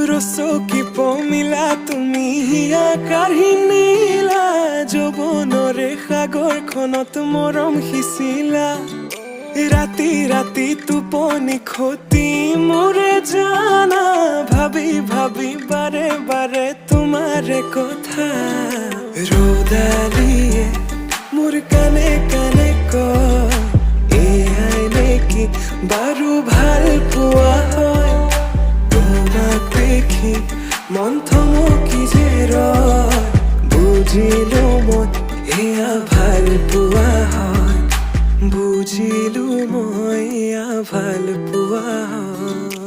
ৰচকি পমিলা তুমি হিয়া কাঢ়ি নিলা যৌৱনৰে সাগৰখনত মৰম সিঁচিলা ৰাতি ৰাতি টোপনি খতি মোৰে জানা ভাবি ভাবি বাৰে বাৰে তোমাৰে কথা ৰ'দালিয়ে মোৰ কানে কানে কয় এয়াই নেকি বাৰু ভাল পোৱা হয় তোমাক দেখি মন থমকি যে ৰয় বুজিলো মই এয়া ভাল পোৱা হয় বুজিলো মই এয়া ভাল পোৱা হয়